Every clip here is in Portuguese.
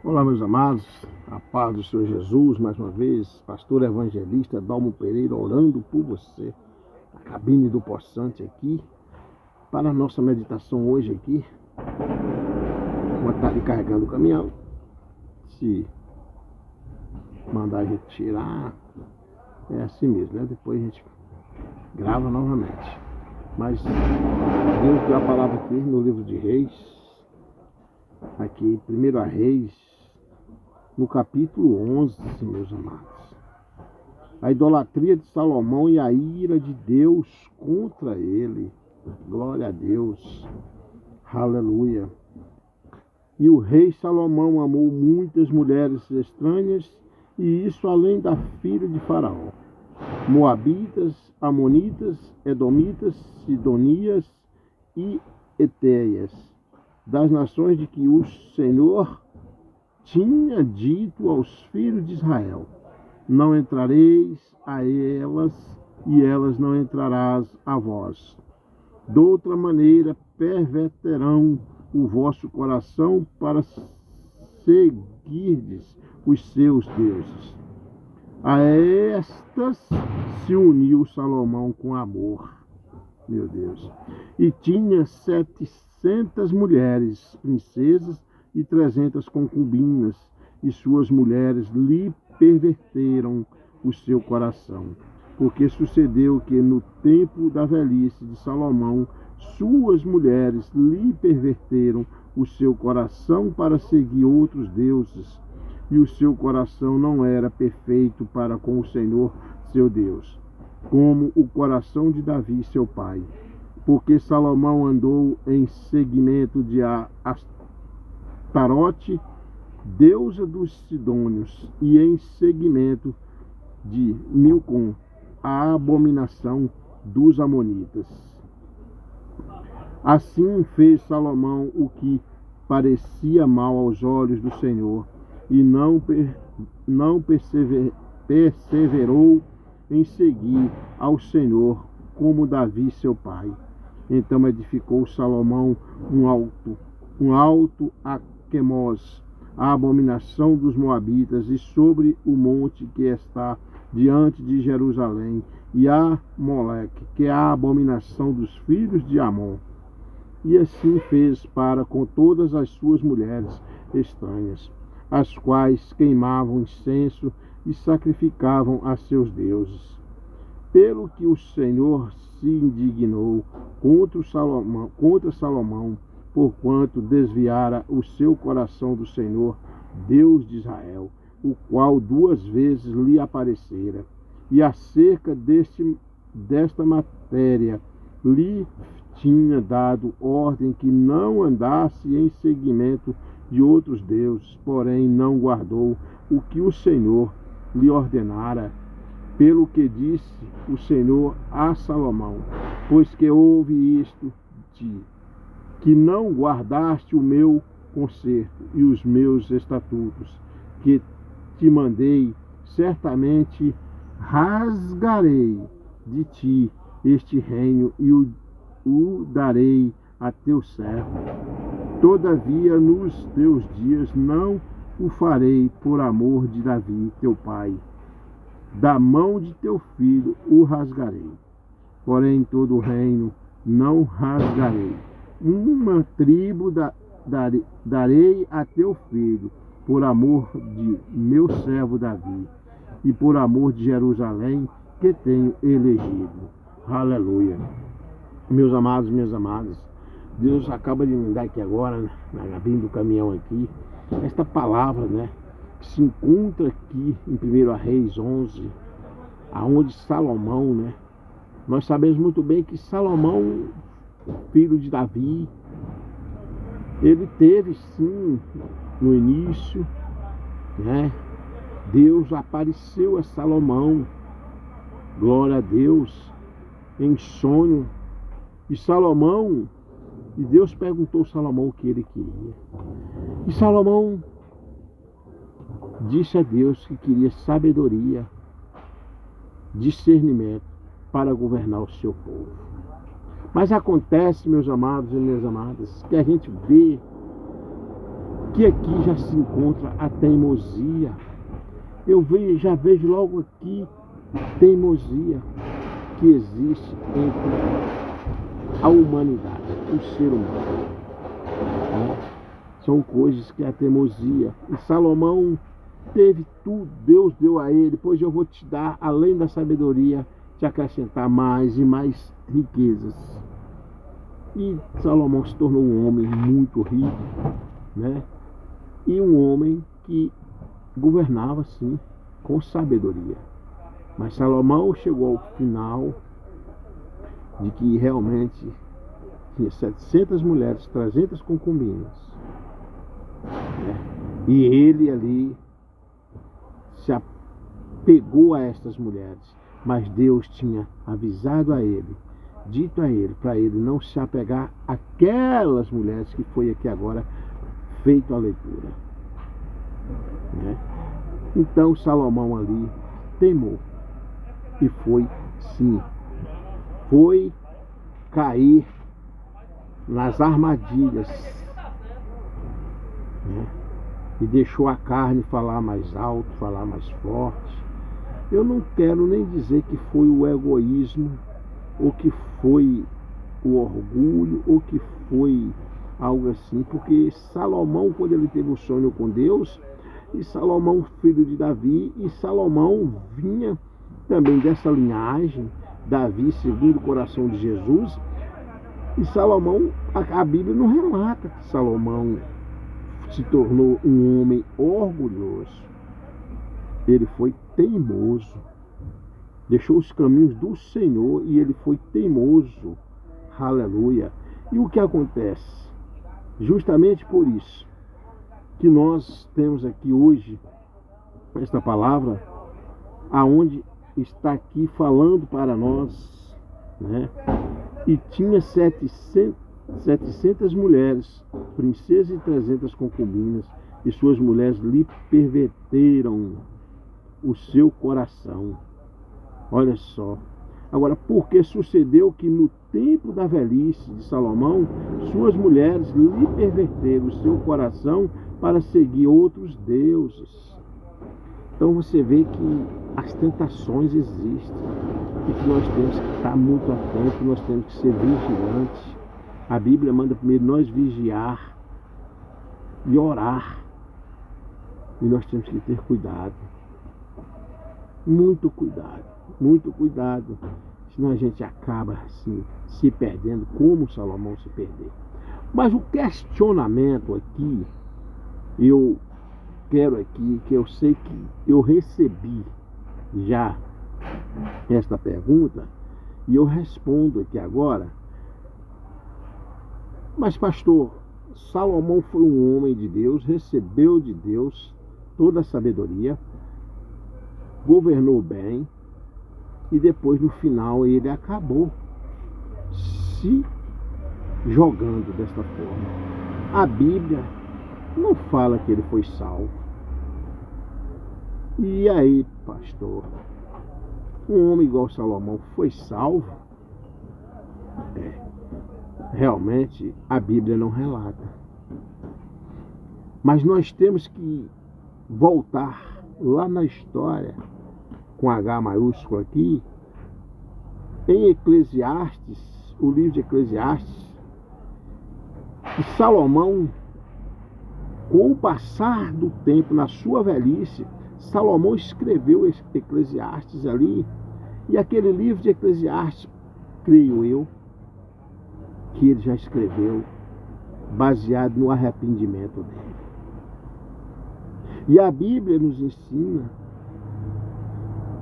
Olá, meus amados, a paz do Senhor Jesus, mais uma vez, pastor evangelista Dalmo Pereira orando por você, na cabine do Poçante aqui, para a nossa meditação hoje aqui, enquanto está ali carregando o caminhão, se mandar a gente tirar, é assim mesmo, né? Depois a gente grava novamente. Mas Deus deu a palavra aqui no livro de Reis, aqui, 1 Reis, no capítulo 11, meus amados. A idolatria de Salomão e a ira de Deus contra ele. Glória a Deus. Aleluia. E o rei Salomão amou muitas mulheres estranhas, e isso além da filha de Faraó. Moabitas, Amonitas, Edomitas, Sidonias e Etéias, das nações de que o Senhor tinha dito aos filhos de Israel: não entrareis a elas, e elas não entrarás a vós. De outra maneira, perverterão o vosso coração para seguirdes os seus deuses. A estas se uniu Salomão com amor, meu Deus, e tinha 700 mulheres, princesas, e 300 concubinas, e suas mulheres lhe perverteram o seu coração. Porque sucedeu que no tempo da velhice de Salomão, suas mulheres lhe perverteram o seu coração para seguir outros deuses, e o seu coração não era perfeito para com o Senhor, seu Deus, como o coração de Davi, seu pai. Porque Salomão andou em seguimento de Astarote, deusa dos Sidônios, e em seguimento de Milcom, a abominação dos Amonitas. Assim fez Salomão o que parecia mal aos olhos do Senhor, e não perseverou em seguir ao Senhor como Davi, seu pai. Então edificou Salomão um alto a Quemos, a abominação dos Moabitas, e sobre o monte que está diante de Jerusalém, e a Moleque, que é a abominação dos filhos de Amon. E assim fez para com todas as suas mulheres estranhas, as quais queimavam incenso e sacrificavam a seus deuses. Pelo que o Senhor se indignou contra Salomão, porquanto desviara o seu coração do Senhor, Deus de Israel, o qual 2 vezes lhe aparecera. E acerca desta matéria lhe tinha dado ordem que não andasse em seguimento de outros deuses, porém não guardou o que o Senhor lhe ordenara. Pelo que disse o Senhor a Salomão: pois que houve isto que não guardaste o meu concerto e os meus estatutos, que te mandei, certamente rasgarei de ti este reino e o darei a teu servo. Todavia, nos teus dias não o farei por amor de Davi, teu pai. Da mão de teu filho o rasgarei. Porém, todo o reino não rasgarei. Uma tribo darei a teu filho, por amor de meu servo Davi, e por amor de Jerusalém, que tenho elegido. Aleluia. Meus amados, minhas amadas, Deus acaba de me dar aqui agora, na cabine do caminhão aqui, esta palavra, né, que se encontra aqui em 1 Reis 11, aonde Salomão, né, nós sabemos muito bem que Salomão, filho de Davi, ele teve sim, no início, né, Deus apareceu a Salomão, glória a Deus, em sonho, e Deus perguntou a Salomão o que ele queria. E Salomão disse a Deus que queria sabedoria, discernimento para governar o seu povo. Mas acontece, meus amados e minhas amadas, que a gente vê que aqui já se encontra a teimosia. Já vejo logo aqui teimosia que existe entre a humanidade, o ser humano. São coisas que é a teimosia. E Salomão teve tudo, Deus deu a ele, pois eu vou te dar, além da sabedoria, te acrescentar mais e mais riquezas. E Salomão se tornou um homem muito rico, né? E um homem que governava, sim, com sabedoria. Mas Salomão chegou ao final de que realmente tinha 700 mulheres, 300 concubinas. Né? E ele ali se apegou a estas mulheres. Mas Deus tinha avisado a ele, dito a ele, para ele não se apegar àquelas mulheres que foi aqui agora feito a leitura. Né? Então Salomão ali teimou e foi cair nas armadilhas, né? E deixou a carne falar mais alto, falar mais forte. Eu não quero nem dizer que foi o egoísmo, ou que foi o orgulho, ou que foi algo assim, porque Salomão, quando ele teve o sonho com Deus, e Salomão, filho de Davi, e Salomão vinha também dessa linhagem, Davi segundo o coração de Jesus, e Salomão, a Bíblia não relata que Salomão se tornou um homem orgulhoso. Ele foi teimoso, deixou os caminhos do Senhor e ele foi teimoso. Aleluia. E o que acontece? Justamente por isso que nós temos aqui hoje esta palavra, aonde está aqui falando para nós, né? E tinha 700 mulheres, princesas e 300 concubinas, e suas mulheres lhe perverteram o seu coração. Olha só. Agora, porque sucedeu que no tempo da velhice de Salomão, suas mulheres lhe perverteram o seu coração para seguir outros deuses. Então você vê que as tentações existem e que nós temos que estar muito atentos, nós temos que ser vigilantes. A Bíblia manda primeiro nós vigiar e orar. E nós temos que ter cuidado. Muito cuidado, muito cuidado. Senão a gente acaba assim, se perdendo como Salomão se perdeu. Mas o questionamento aqui, eu quero aqui, que eu sei que eu recebi já esta pergunta, e eu respondo aqui agora. Mas pastor, Salomão foi um homem de Deus, recebeu de Deus toda a sabedoria, governou bem, e depois no final ele acabou se jogando desta forma. A Bíblia não fala que ele foi salvo. E aí, pastor, um homem igual Salomão foi salvo? Realmente a Bíblia não relata. Mas nós temos que voltar lá na história, com H maiúsculo aqui, em Eclesiastes, o livro de Eclesiastes, que Salomão, com o passar do tempo, na sua velhice, Salomão escreveu Eclesiastes ali, e aquele livro de Eclesiastes, creio eu, que ele já escreveu baseado no arrependimento dele. E a Bíblia nos ensina,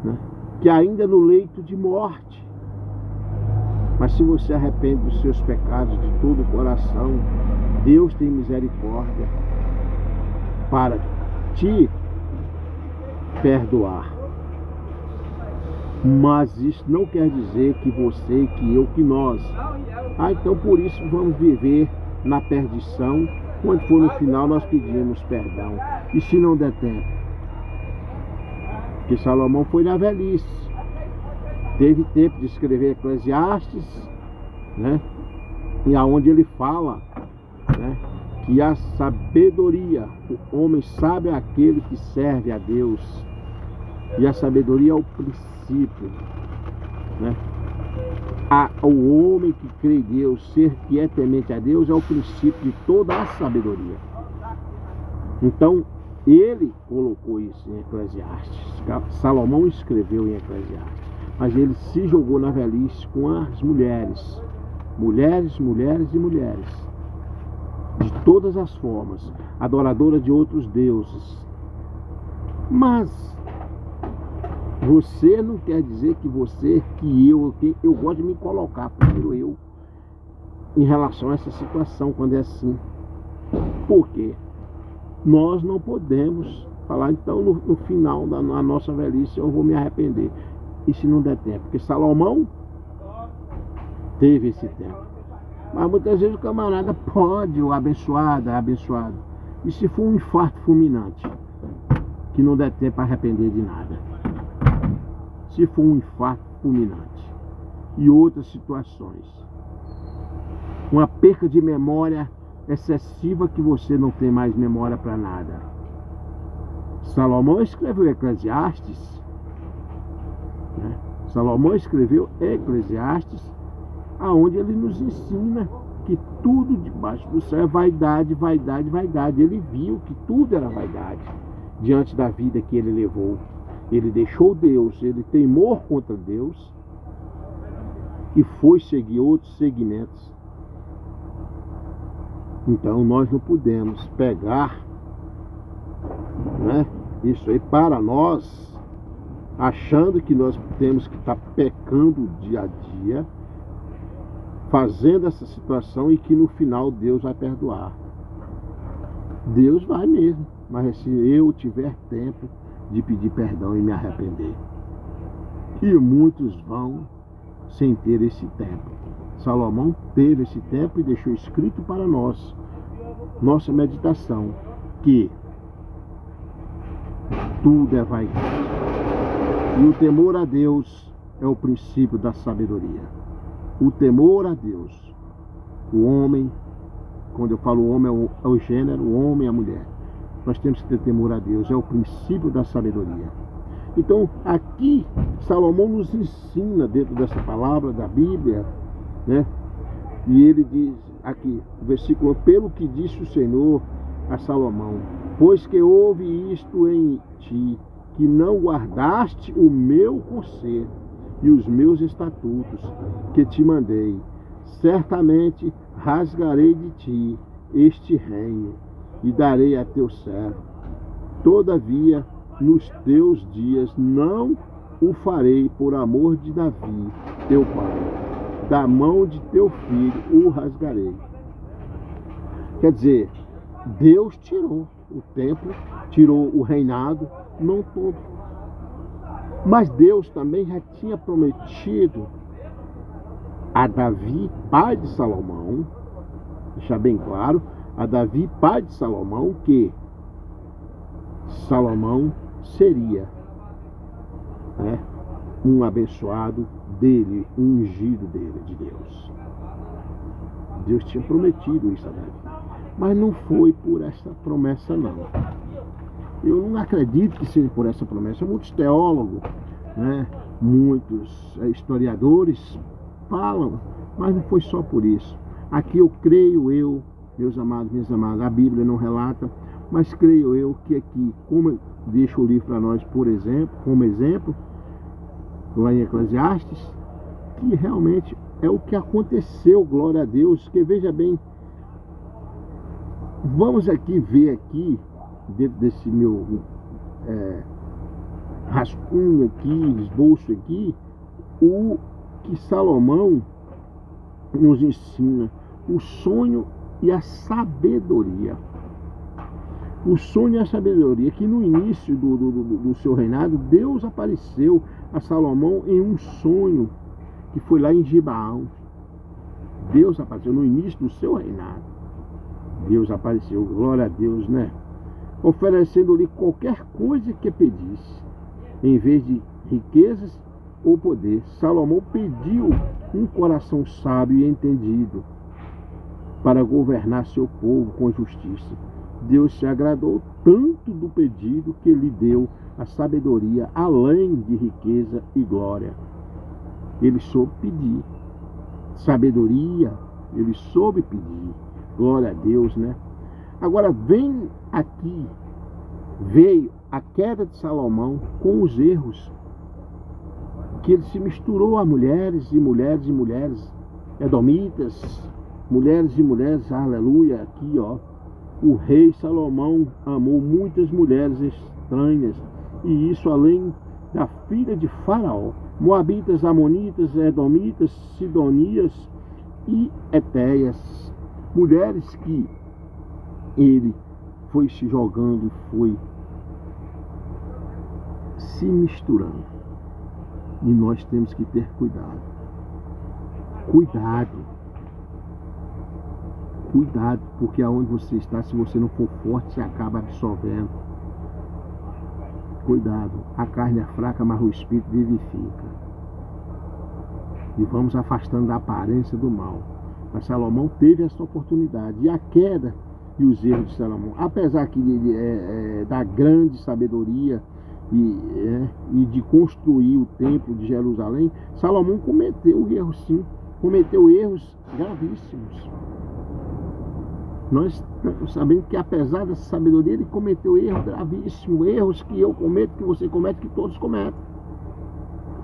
né, que ainda no leito de morte, mas se você arrepende dos seus pecados de todo o coração, Deus tem misericórdia para te perdoar. Mas isso não quer dizer que você, que eu, que nós, então por isso vamos viver na perdição. Quando for no final nós pedimos perdão. E se não der tempo? Porque Salomão foi na velhice, teve tempo de escrever Eclesiastes, né? E aonde ele fala, né, e a sabedoria. O homem sábio é aquele que serve a Deus, e a sabedoria é o princípio, né? O homem que crê em Deus, ser que é temente a Deus, é o princípio de toda a sabedoria. Então, ele colocou isso em Eclesiastes. Salomão escreveu em Eclesiastes, mas ele se jogou na velhice com as mulheres, mulheres e mulheres, de todas as formas, adoradoras de outros deuses. Mas você não quer dizer que eu gosto de me colocar primeiro eu em relação a essa situação quando é assim. Por quê? Nós não podemos falar, então no final da nossa velhice eu vou me arrepender. E se não der tempo? Porque Salomão teve esse tempo. Mas muitas vezes o camarada pode, o abençoado, é abençoado. E se for um infarto fulminante, que não der tempo para arrepender de nada? Se for um infarto fulminante e outras situações, uma perca de memória excessiva que você não tem mais memória para nada. Salomão escreveu Eclesiastes, né? Salomão escreveu Eclesiastes, aonde ele nos ensina que tudo debaixo do céu é vaidade, vaidade, vaidade. Ele viu que tudo era vaidade diante da vida que ele levou. Ele deixou Deus, ele teimou contra Deus e foi seguir outros segmentos. Então nós não podemos pegar, né, isso aí para nós, achando que nós temos que estar pecando dia a dia, fazendo essa situação e que no final Deus vai perdoar. Deus vai mesmo, mas se eu tiver tempo de pedir perdão e me arrepender. E muitos vão sem ter esse tempo. Salomão teve esse tempo e deixou escrito para nós, nossa meditação, que tudo é vaidade. E o temor a Deus é o princípio da sabedoria. O temor a Deus. O homem, quando eu falo homem, é o gênero, o homem e a mulher. Nós temos que ter temor a Deus, é o princípio da sabedoria. Então, aqui, Salomão nos ensina, dentro dessa palavra da Bíblia, né? E ele diz aqui, o versículo: pelo que disse o Senhor a Salomão, pois que houve isto em ti, que não guardaste o meu conselho e os meus estatutos que te mandei, certamente rasgarei de ti este reino e darei a teu servo. Todavia, nos teus dias não o farei por amor de Davi, teu pai. Da mão de teu filho o rasgarei. Quer dizer, Deus tirou o templo, tirou o reinado, não todo. Mas Deus também já tinha prometido a Davi, pai de Salomão, deixar bem claro, a Davi, pai de Salomão, que Salomão seria, né, um abençoado dele, um ungido dele, de Deus. Deus tinha prometido isso a Davi, mas não foi por essa promessa, não. Eu não acredito que seja por essa promessa. Muitos teólogos, né, muitos historiadores falam, mas não foi só por isso. Aqui eu creio, meus amados, minhas amadas, a Bíblia não relata, mas creio eu que aqui, como deixa o livro para nós, por exemplo, como exemplo, lá em Eclesiastes, que realmente é o que aconteceu, glória a Deus, que veja bem, vamos aqui ver aqui, dentro desse meu rascunho aqui, esboço aqui, o que Salomão nos ensina, o sonho e a sabedoria. O sonho e a sabedoria, que no início do seu reinado, Deus apareceu a Salomão em um sonho, que foi lá em Gibeão. Deus apareceu no início do seu reinado. Deus apareceu, glória a Deus, né? Oferecendo-lhe qualquer coisa que pedisse, em vez de riquezas ou poder. Salomão pediu um coração sábio e entendido. para governar seu povo com justiça. Deus se agradou tanto do pedido que lhe deu a sabedoria além de riqueza e glória. Ele soube pedir sabedoria, ele soube pedir. Glória a Deus, né? Agora veio a queda de Salomão com os erros, que ele se misturou a mulheres e mulheres e mulheres, edomitas, mulheres e mulheres, aleluia, aqui ó. O rei Salomão amou muitas mulheres estranhas, e isso além da filha de Faraó, moabitas, amonitas, edomitas, sidonias e etéias, mulheres que ele foi se jogando e foi se misturando. E nós temos que ter cuidado. Cuidado, porque aonde você está, se você não for forte, você acaba absorvendo. Cuidado, a carne é fraca, mas o espírito vivifica. E vamos afastando da aparência do mal. Mas Salomão teve essa oportunidade. E a queda e os erros de Salomão, apesar da grande sabedoria e de construir o templo de Jerusalém, Salomão cometeu erros, sim. Cometeu erros gravíssimos. Nós sabemos que apesar dessa sabedoria, ele cometeu erros gravíssimos, erros que eu cometo, que você comete, que todos cometem.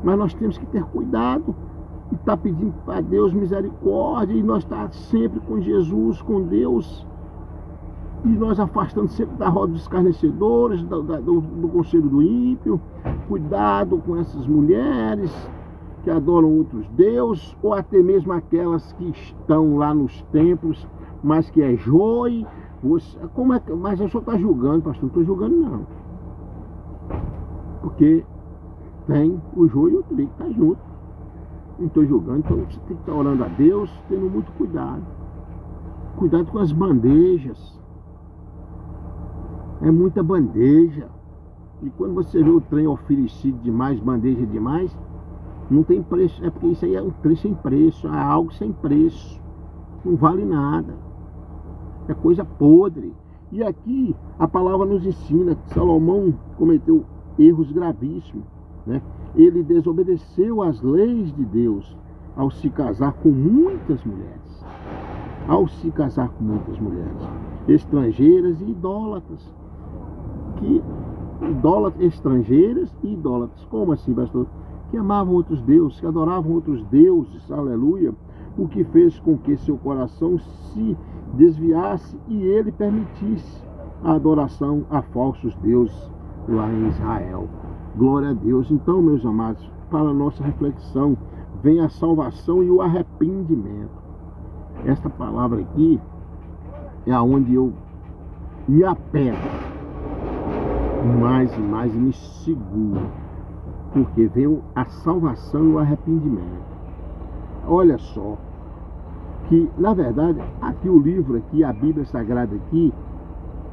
Mas nós temos que ter cuidado e estar pedindo a Deus misericórdia, e nós estar sempre com Jesus, com Deus, e nós afastando sempre da roda dos escarnecedores, do conselho do ímpio. Cuidado com essas mulheres que adoram outros deuses, ou até mesmo aquelas que estão lá nos templos, mas que é joio. Mas o senhor está julgando, pastor? Não estou julgando, não. Porque tem o joio e o trigo, está junto. Não estou julgando, então você tem que estar orando a Deus, tendo muito cuidado. Cuidado com as bandejas. É muita bandeja. E quando você vê o trem oferecido demais, bandeja demais, não tem preço. É porque isso aí é um trem sem preço, é algo sem preço. Não vale nada. É coisa podre. E aqui a palavra nos ensina que Salomão cometeu erros gravíssimos, né? Ele desobedeceu às leis de Deus ao se casar com muitas mulheres. Estrangeiras e idólatras. Estrangeiras e idólatras. Como assim, pastor? Que amavam outros deuses, que adoravam outros deuses, aleluia. O que fez com que seu coração se desviasse e ele permitisse a adoração a falsos deuses lá em Israel. Glória a Deus. Então, meus amados, para a nossa reflexão, vem a salvação e o arrependimento. Esta palavra aqui é aonde eu me apego mais e mais e me seguro, porque vem a salvação e o arrependimento. Olha só, que na verdade aqui o livro aqui, a Bíblia Sagrada aqui,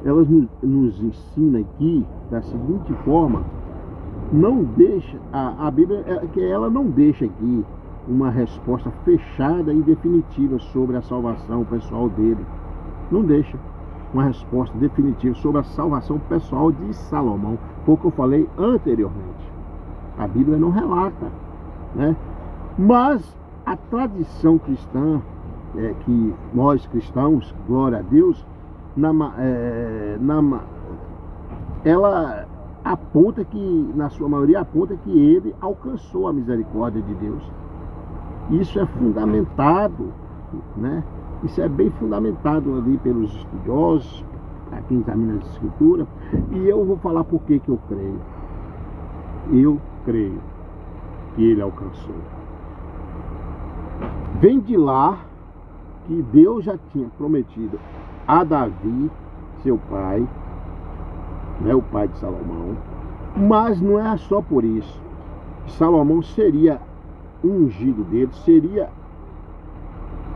ela nos ensina aqui da seguinte forma: não deixa, a Bíblia, que ela não deixa aqui uma resposta fechada e definitiva sobre a salvação pessoal dele. Não deixa uma resposta definitiva sobre a salvação pessoal de Salomão, foi o que eu falei anteriormente. A Bíblia não relata, né? Mas a tradição cristã, que nós cristãos, glória a Deus, ela aponta que, na sua maioria, aponta que ele alcançou a misericórdia de Deus. Isso é fundamentado, né? Isso é bem fundamentado ali pelos estudiosos, para quem examina a Escritura. E eu vou falar por que eu creio. Eu creio que ele alcançou. Vem de lá que Deus já tinha prometido a Davi, seu pai, né, o pai de Salomão. Mas não é só por isso. Salomão seria ungido dele, seria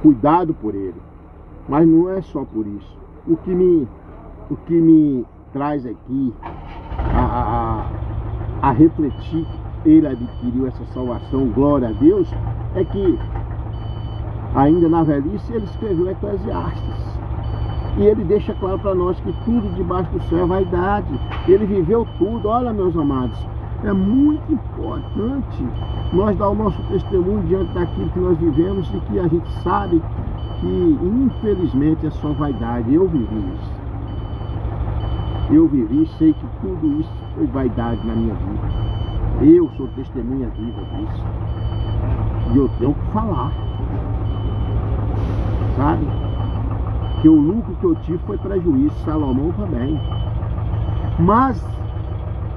cuidado por ele. Mas não é só por isso. O que me traz aqui a refletir que ele adquiriu essa salvação, glória a Deus, é que ainda na velhice, ele escreveu Eclesiastes. E ele deixa claro para nós que tudo debaixo do céu é vaidade. Ele viveu tudo. Olha, meus amados, é muito importante nós dar o nosso testemunho diante daquilo que nós vivemos e que a gente sabe que, infelizmente, é só vaidade. Eu vivi isso. Eu vivi, sei que tudo isso foi vaidade na minha vida. Eu sou testemunha viva disso. E eu tenho que falar. Sabe? Que o lucro que eu tive foi prejuízo, Salomão também. Mas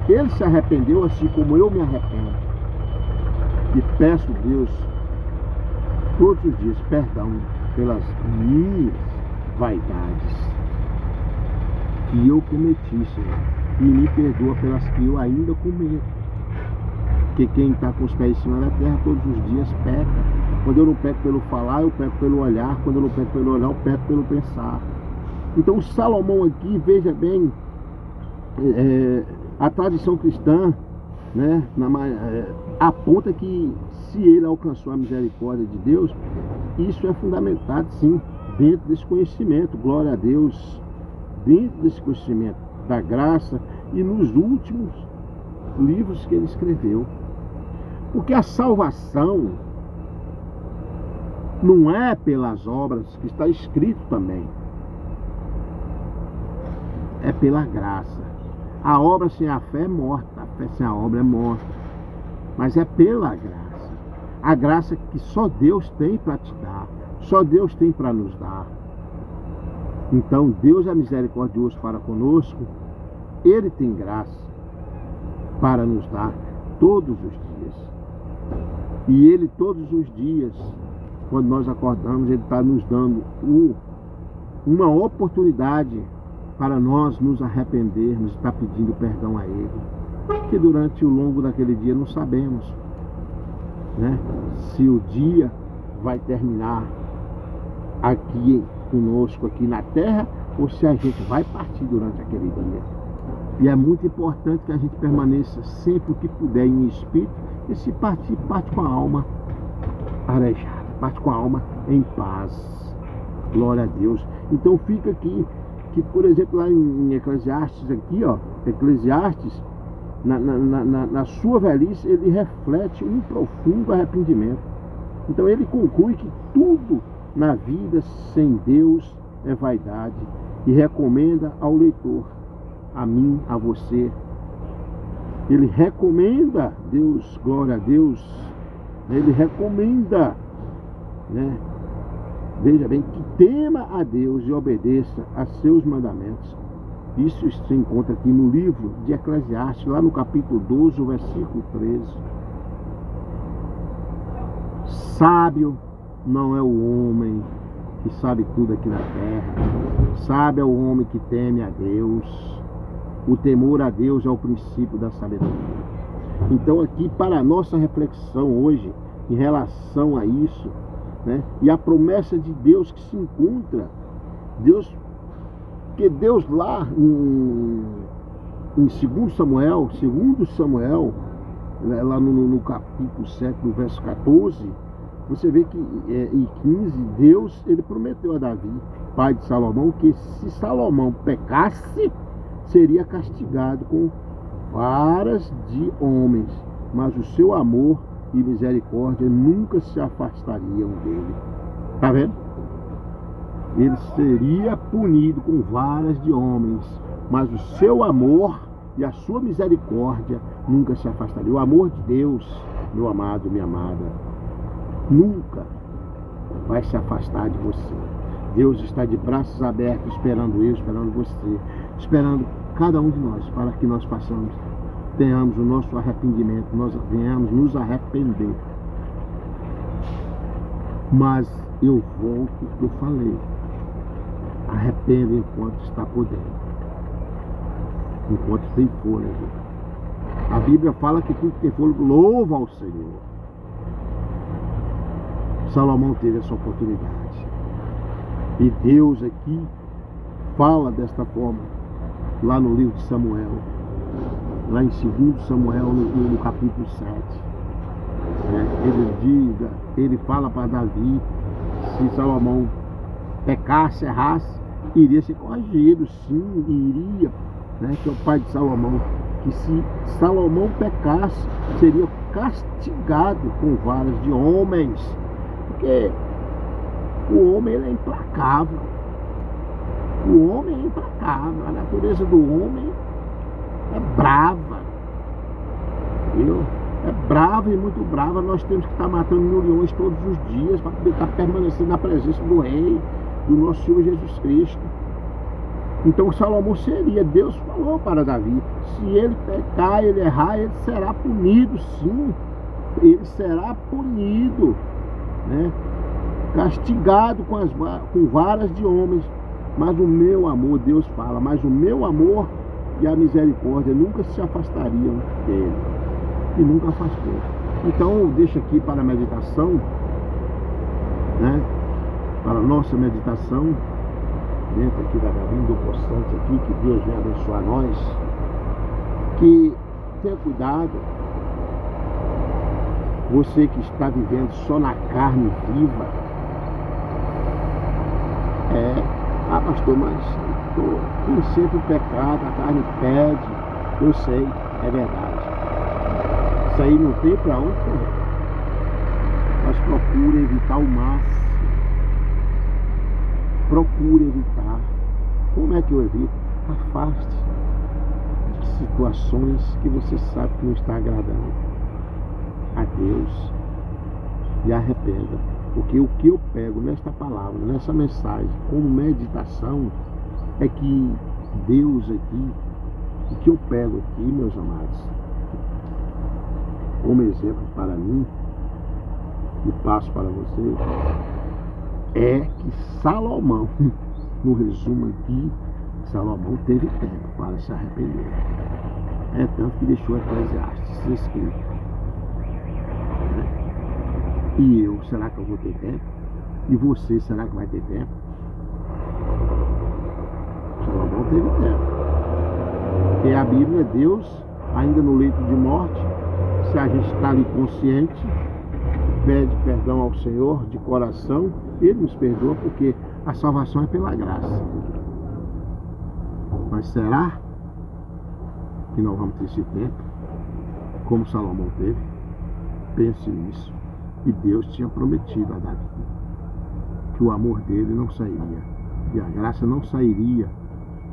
ele se arrependeu assim como eu me arrependo. E peço a Deus todos os dias perdão pelas minhas vaidades que eu cometi, Senhor. E me perdoa pelas que eu ainda cometo. Porque quem está com os pés em cima da terra todos os dias peca. Quando eu não peco pelo falar, eu peco pelo olhar. Quando eu não peco pelo olhar, eu peco pelo pensar. Então o Salomão aqui, veja bem, a tradição cristã, né, aponta que se ele alcançou a misericórdia de Deus, isso é fundamentado sim, dentro desse conhecimento, glória a Deus, dentro desse conhecimento da graça e nos últimos livros que ele escreveu. Porque a salvação não é pelas obras, que está escrito também, é pela graça. A obra sem a fé é morta, a fé sem a obra é morta, mas é pela graça. A graça que só Deus tem para te dar, só Deus tem para nos dar. Então Deus é misericordioso para conosco, Ele tem graça para nos dar todos os dias. E Ele todos os dias, quando nós acordamos, Ele está nos dando uma oportunidade para nós nos arrependermos, está pedindo perdão a Ele. Porque durante o longo daquele dia não sabemos, né, se o dia vai terminar aqui conosco, aqui na terra, ou se a gente vai partir durante aquele dia. E é muito importante que a gente permaneça sempre o que puder em espírito, e se partir, parte com a alma arejada, parte com a alma em paz. Glória a Deus. Então fica aqui, que por exemplo lá em Eclesiastes aqui, ó, Eclesiastes, na sua velhice, ele reflete um profundo arrependimento. Então ele conclui que tudo na vida sem Deus é vaidade e recomenda ao leitor, a mim, a você, ele recomenda, Deus, glória a Deus, ele recomenda, né? Veja bem, que tema a Deus e obedeça a seus mandamentos. Isso se encontra aqui no livro de Eclesiastes, lá no capítulo 12, o versículo 13. Sábio não é o homem que sabe tudo aqui na terra. Sábio é o homem que teme a Deus. O temor a Deus é o princípio da sabedoria. Então aqui, para a nossa reflexão hoje, em relação a isso, né, e a promessa de Deus que se encontra, que Deus lá em 2 Samuel, né, lá no capítulo 7, no verso 14, você vê que em 15, Deus, ele prometeu a Davi, pai de Salomão, que se Salomão pecasse, seria castigado com varas de homens, mas o seu amor e misericórdia nunca se afastariam dele. Tá vendo? Ele seria punido com varas de homens, mas o seu amor e a sua misericórdia nunca se afastariam. O amor de Deus, meu amado, minha amada, nunca vai se afastar de você. Deus está de braços abertos, esperando eu, esperando você, esperando cada um de nós, para que nós tenhamos o nosso arrependimento, nós venhamos nos arrepender. Mas eu volto ao que eu falei. Arrependa enquanto está podendo, enquanto tem fôlego. A Bíblia fala que tudo que tem fôlego louva ao Senhor. Salomão teve essa oportunidade. E Deus aqui fala desta forma, lá no livro de Samuel, lá em 2 Samuel, no capítulo 7. Ele fala para Davi, se Salomão pecasse, errasse, iria ser corrigido, sim, iria, né? Que é o pai de Salomão, que se Salomão pecasse, seria castigado com varas de homens, porque o homem ele é implacável. O homem é implacável, a natureza do homem é brava, viu? É brava e muito brava. Nós temos que estar matando milhões todos os dias para poder estar permanecendo na presença do Rei, do nosso Senhor Jesus Cristo. Então Salomão seria, Deus falou para Davi, se ele pecar, ele errar, ele será punido, sim, ele será punido, né? Castigado com varas de homens, mas o meu amor, Deus fala, mas o meu amor e a misericórdia nunca se afastariam dele, e nunca afastou. Então eu deixo aqui para a meditação, né? Para a nossa meditação, dentro aqui da cabine do possante aqui, que Deus venha abençoar nós, que tenha cuidado, você que está vivendo só na carne viva, pastor, mas tem sempre o pecado, a carne pede, eu sei, é verdade, isso aí não tem para onde correr, mas procure evitar o máximo. Procure evitar. Como é que eu evito? Afaste de situações que você sabe que não está agradando a Deus e arrependa. Porque o que eu pego nesta palavra, nessa mensagem, como meditação, é que Deus aqui, o que eu pego aqui, meus amados, como exemplo para mim, e passo para vocês, é que Salomão, no resumo aqui, Salomão teve tempo para se arrepender. É tanto que deixou Eclesiastes escrito. E eu, será que eu vou ter tempo? E você, será que vai ter tempo? Salomão teve tempo. Porque a Bíblia é Deus, ainda no leito de morte, se a gente está ali consciente, pede perdão ao Senhor de coração, Ele nos perdoa, porque a salvação é pela graça. Mas será que nós vamos ter esse tempo, como Salomão teve? Pense nisso. E Deus tinha prometido a Davi que o amor dele não sairia, e a graça não sairia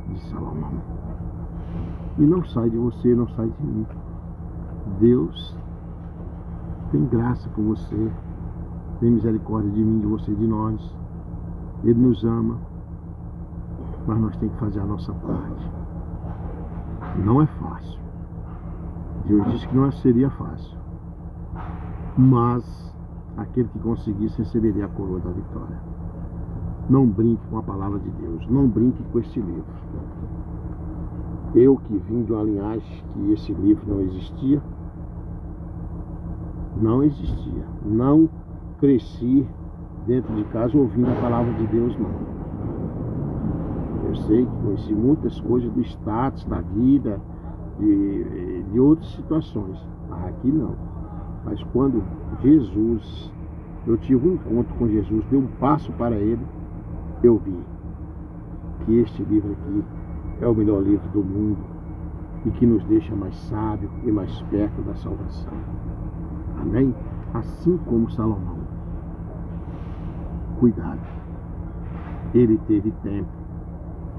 de Salomão. E não sai de você, não sai de mim. Deus tem graça por você, tem misericórdia de mim, de você, de nós. Ele nos ama, mas nós temos que fazer a nossa parte. Não é fácil. Deus disse que não seria fácil, mas aquele que conseguisse receberia a coroa da vitória. Não brinque com a palavra de Deus, não brinque com este livro. Eu que vim de uma linhagem que esse livro não existia, não cresci dentro de casa ouvindo a palavra de Deus, não. Eu sei que conheci muitas coisas do status, da vida, de outras situações, mas aqui não. Mas quando Jesus, eu tive um encontro com Jesus, dei um passo para Ele, eu vi que este livro aqui é o melhor livro do mundo e que nos deixa mais sábio e mais perto da salvação. Amém? Assim como Salomão. Cuidado. Ele teve tempo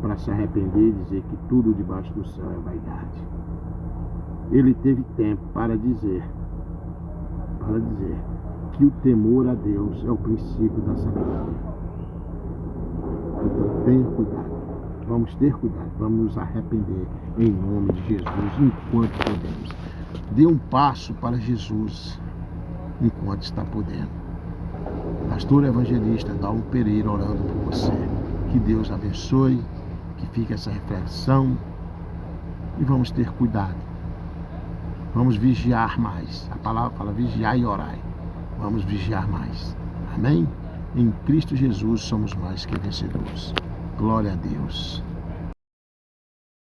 para se arrepender e dizer que tudo debaixo do céu é vaidade. Ele teve tempo para dizer que o temor a Deus é o princípio da sabedoria. Então tenha cuidado, vamos ter cuidado, vamos nos arrepender em nome de Jesus enquanto podemos. Dê um passo para Jesus enquanto está podendo. Pastor Evangelista Dalmo Pereira orando por você. Que Deus abençoe, que fique essa reflexão e vamos ter cuidado. Vamos vigiar mais. A palavra fala vigiar e orar. Vamos vigiar mais. Amém? Em Cristo Jesus somos mais que vencedores. Glória a Deus.